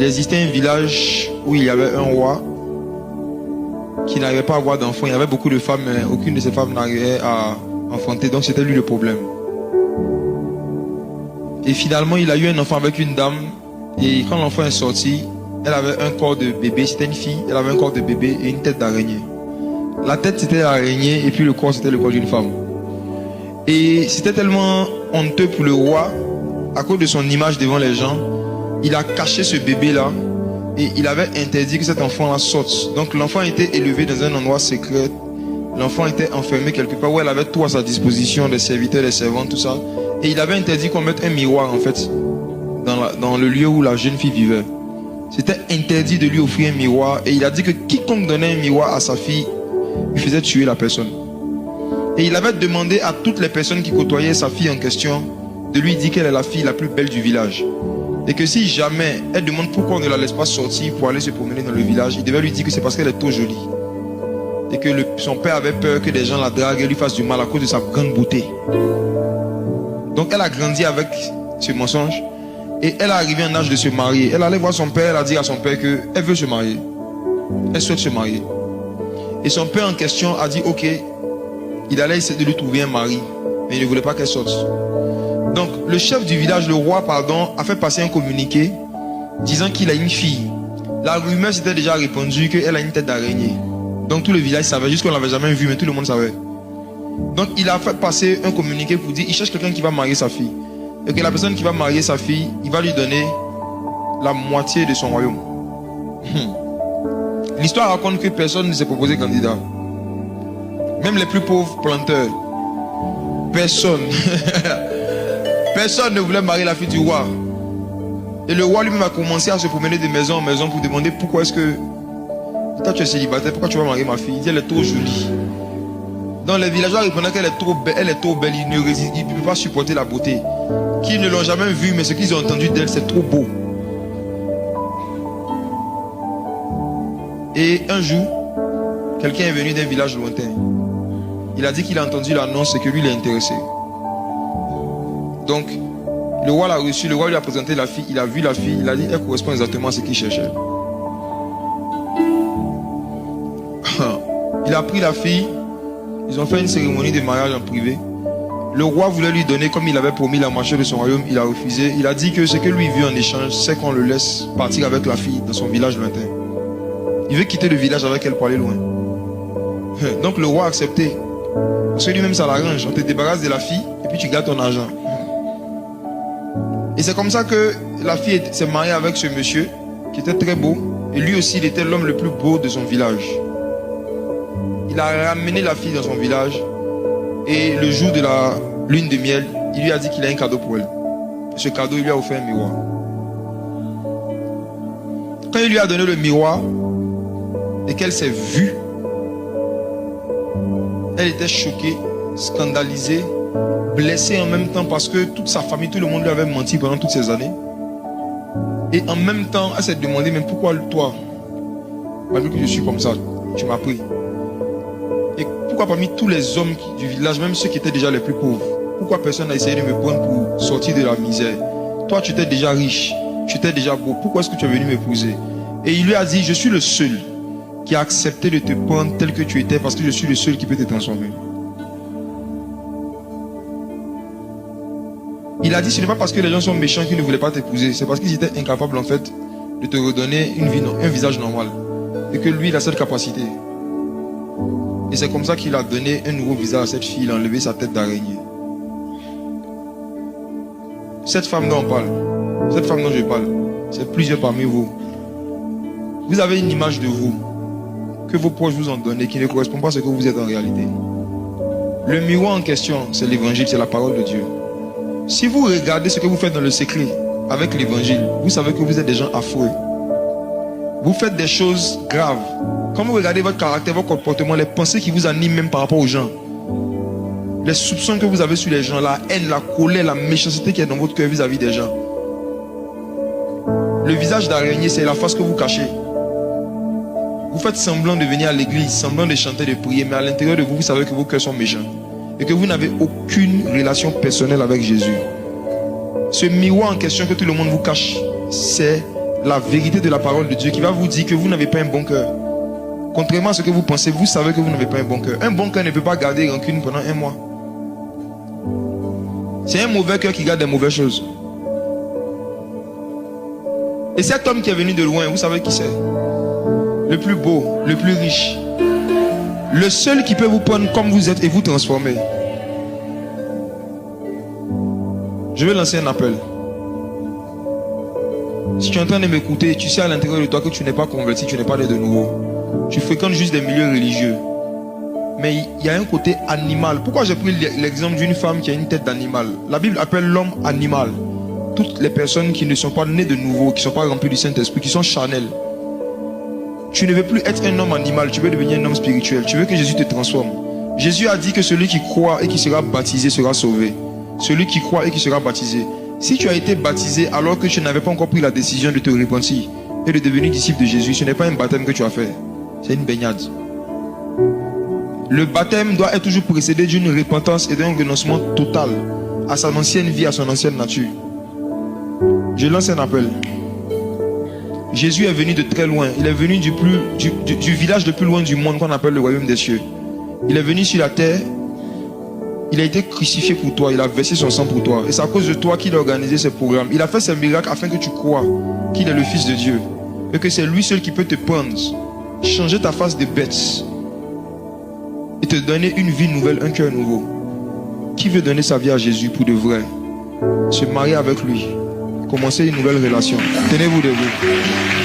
Il existait un village où il y avait un roi qui n'arrivait pas à avoir d'enfants. Il y avait beaucoup de femmes, mais aucune de ces femmes n'arrivait à enfanter. Donc c'était lui le problème. Et finalement, il a eu un enfant avec une dame. Et quand l'enfant est sorti, elle avait un corps de bébé. C'était une fille. Elle avait un corps de bébé et une tête d'araignée. La tête c'était l'araignée et puis le corps c'était le corps d'une femme. Et c'était tellement honteux pour le roi, à cause de son image devant les gens. Il a caché ce bébé là et il avait interdit que cet enfant là sorte. Donc l'enfant était élevé dans un endroit secret. L'enfant était enfermé quelque part où elle avait tout à sa disposition, des serviteurs, des servantes, tout ça. Et il avait interdit qu'on mette un miroir en fait dans le lieu où la jeune fille vivait. C'était interdit de lui offrir un miroir. Et il a dit que quiconque donnait un miroir à sa fille, il faisait tuer la personne. Et il avait demandé à toutes les personnes qui côtoyaient sa fille en question de lui dire qu'elle est la fille la plus belle du village. Et que si jamais elle demande pourquoi on ne la laisse pas sortir pour aller se promener dans le village, il devait lui dire que c'est parce qu'elle est trop jolie. Et que son père avait peur que des gens la draguent et lui fassent du mal à cause de sa grande beauté. Donc elle a grandi avec ce mensonge. Et elle est arrivée en âge de se marier. Elle allait voir son père, elle a dit à son père qu'elle veut se marier. Elle souhaite se marier. Et son père en question a dit ok, il allait essayer de lui trouver un mari, mais il ne voulait pas qu'elle sorte. Donc le chef du village, le roi pardon, a fait passer un communiqué disant qu'il a une fille. La rumeur s'était déjà répandue qu'elle a une tête d'araignée. Donc tout le village savait, juste qu'on ne l'avait jamais vue, mais tout le monde savait. Donc il a fait passer un communiqué pour dire il cherche quelqu'un qui va marier sa fille. Et que la personne qui va marier sa fille, il va lui donner la moitié de son royaume. L'histoire raconte que personne ne s'est proposé candidat. Même les plus pauvres planteurs. Personne. Personne ne voulait marier la fille du roi. Et le roi lui-même a commencé à se promener de maison en maison pour demander pourquoi est-ce que... Toi tu es célibataire, pourquoi tu vas marier ma fille? Il dit elle est trop jolie. Donc les villageois répondaient qu'elle est trop belle, ils ne peuvent pas supporter la beauté. Qu'ils ne l'ont jamais vue, mais ce qu'ils ont entendu d'elle, c'est trop beau. Et un jour, quelqu'un est venu d'un village lointain. Il a dit qu'il a entendu l'annonce et que lui il est intéressé. Donc, le roi l'a reçu, le roi lui a présenté la fille, il a vu la fille, il a dit elle correspond exactement à ce qu'il cherchait. Il a pris la fille, ils ont fait une cérémonie de mariage en privé. Le roi voulait lui donner, comme il avait promis, la moitié de son royaume, il a refusé. Il a dit que ce que lui veut en échange, c'est qu'on le laisse partir avec la fille dans son village lointain. Il veut quitter le village avec elle pour aller loin. Donc le roi a accepté. Parce que lui-même ça l'arrange. On te débarrasse de la fille et puis tu gardes ton argent. Et c'est comme ça que la fille s'est mariée avec ce monsieur qui était très beau. Et lui aussi il était l'homme le plus beau de son village. Il a ramené la fille dans son village. Et le jour de la lune de miel, il lui a dit qu'il a un cadeau pour elle. Et ce cadeau, il lui a offert un miroir. Quand il lui a donné le miroir et qu'elle s'est vue, elle était choquée, scandalisée, blessée en même temps parce que toute sa famille, tout le monde lui avait menti pendant toutes ces années. Et en même temps, elle s'est demandé, mais pourquoi toi, malgré que je suis comme ça, tu m'as pris? Et pourquoi parmi tous les hommes du village, même ceux qui étaient déjà les plus pauvres, pourquoi personne n'a essayé de me prendre pour sortir de la misère? Toi, tu étais déjà riche, tu étais déjà beau, pourquoi est-ce que tu es venu m'épouser? Et il lui a dit, je suis le seul qui a accepté de te prendre tel que tu étais parce que je suis le seul qui peut te transformer. Il a dit, ce n'est pas parce que les gens sont méchants qu'ils ne voulaient pas t'épouser, c'est parce qu'ils étaient incapables en fait de te redonner une vie, un visage normal. Et que lui, il a cette capacité. Et c'est comme ça qu'il a donné un nouveau visage à cette fille, il a enlevé sa tête d'araignée. Cette femme dont on parle, cette femme dont je parle, c'est plusieurs parmi vous. Vous avez une image de vous que vos proches vous ont donnée qui ne correspond pas à ce que vous êtes en réalité. Le miroir en question, c'est l'évangile, c'est la parole de Dieu. Si vous regardez ce que vous faites dans le secret avec l'évangile, vous savez que vous êtes des gens affreux. Vous faites des choses graves. Quand vous regardez votre caractère, votre comportement, les pensées qui vous animent même par rapport aux gens, les soupçons que vous avez sur les gens, la haine, la colère, la méchanceté qui est dans votre cœur vis-à-vis des gens. Le visage d'araignée, c'est la face que vous cachez. Vous faites semblant de venir à l'église, semblant de chanter, de prier, mais à l'intérieur de vous, vous savez que vos cœurs sont méchants. Et que vous n'avez aucune relation personnelle avec Jésus. Ce miroir en question que tout le monde vous cache, c'est la vérité de la parole de Dieu qui va vous dire que vous n'avez pas un bon cœur. Contrairement à ce que vous pensez, vous savez que vous n'avez pas un bon cœur. Un bon cœur ne peut pas garder rancune pendant un mois. C'est un mauvais cœur qui garde des mauvaises choses. Et cet homme qui est venu de loin, vous savez qui c'est? Le plus beau, le plus riche. Le seul qui peut vous prendre comme vous êtes et vous transformer. Je vais lancer un appel. Si tu es en train de m'écouter, tu sais à l'intérieur de toi que tu n'es pas converti, tu n'es pas né de nouveau. Tu fréquentes juste des milieux religieux. Mais il y a un côté animal. Pourquoi j'ai pris l'exemple d'une femme qui a une tête d'animal? La Bible appelle l'homme animal. Toutes les personnes qui ne sont pas nées de nouveau, qui ne sont pas remplies du Saint-Esprit, qui sont charnelles. Tu ne veux plus être un homme animal, tu veux devenir un homme spirituel. Tu veux que Jésus te transforme. Jésus a dit que celui qui croit et qui sera baptisé sera sauvé. Celui qui croit et qui sera baptisé. Si tu as été baptisé alors que tu n'avais pas encore pris la décision de te repentir et de devenir disciple de Jésus, ce n'est pas un baptême que tu as fait. C'est une baignade. Le baptême doit être toujours précédé d'une repentance et d'un renoncement total à son ancienne vie, à son ancienne nature. Je lance un appel. Jésus est venu de très loin. Il est venu du village le plus loin du monde qu'on appelle le royaume des cieux. Il est venu sur la terre. Il a été crucifié pour toi. Il a versé son sang pour toi. Et c'est à cause de toi qu'il a organisé ce programme. Il a fait ces miracles afin que tu crois qu'il est le Fils de Dieu. Et que c'est lui seul qui peut te prendre, changer ta face de bête et te donner une vie nouvelle, un cœur nouveau. Qui veut donner sa vie à Jésus pour de vrai? Se marier avec lui. Commencer une nouvelle relation. Tenez-vous debout.